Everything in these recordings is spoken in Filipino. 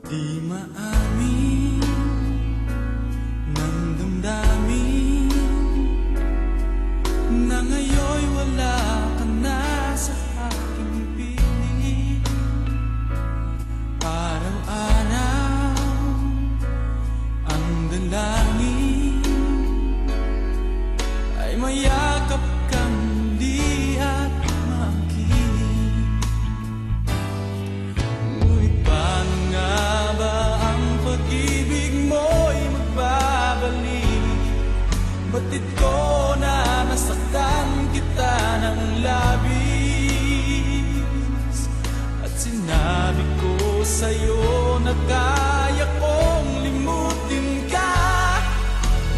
Di maamin ng damdamin na ngayon'y wala ka na sa aking piling. Araw-araw ang dalangin ay mayakap kang muli at makinig. Ngunit paano nga ba ang pag-ibig mo'y magbabalik? Batid ko na nasaktan kita ng labis, at sinabi ko sa'yo na kaya kong limutin ka.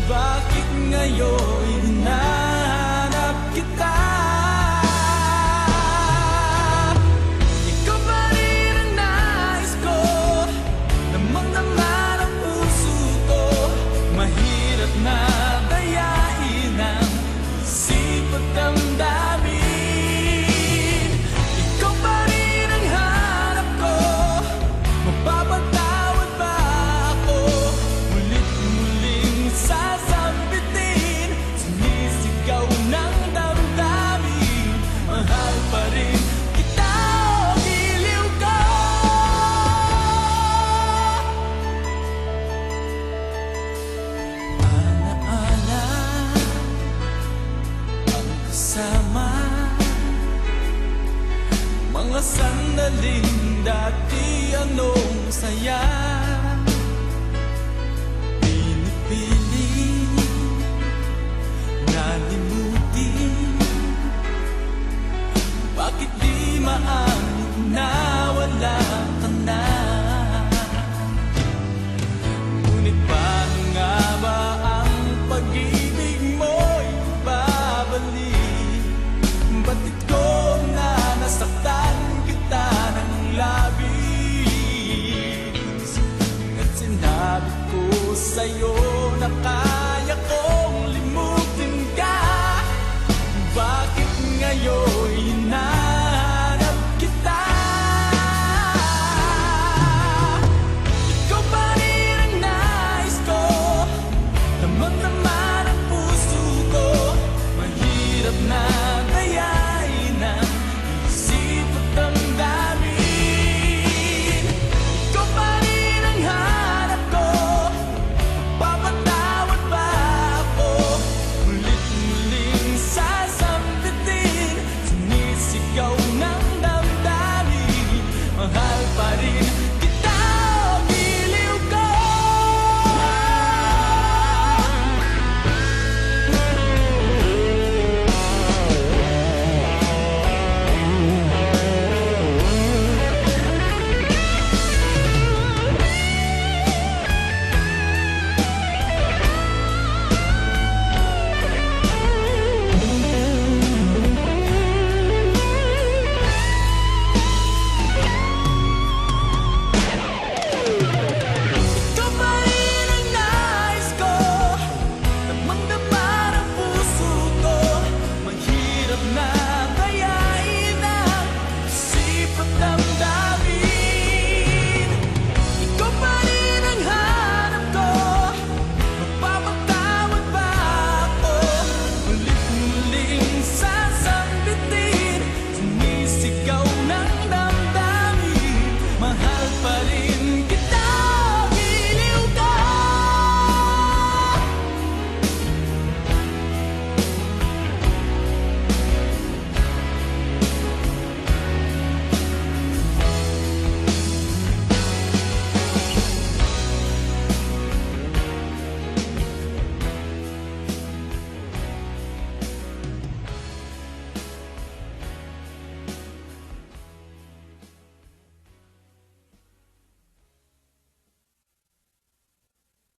Bakit ngayon hinahanap kita? Ikaw pa rin ang nais ko, damang-dama ng puso ko. Mahirap na dayain ang isip at damdamin. Ikaw pa rin ang hanap ko, mapapatawad ba ako? Mulit-muling sasambitin, sumisigaw ng damdamin. Mahal pa rin kita, o giliw ko. Alaala ang kasama, mga sandaling dati anong saya.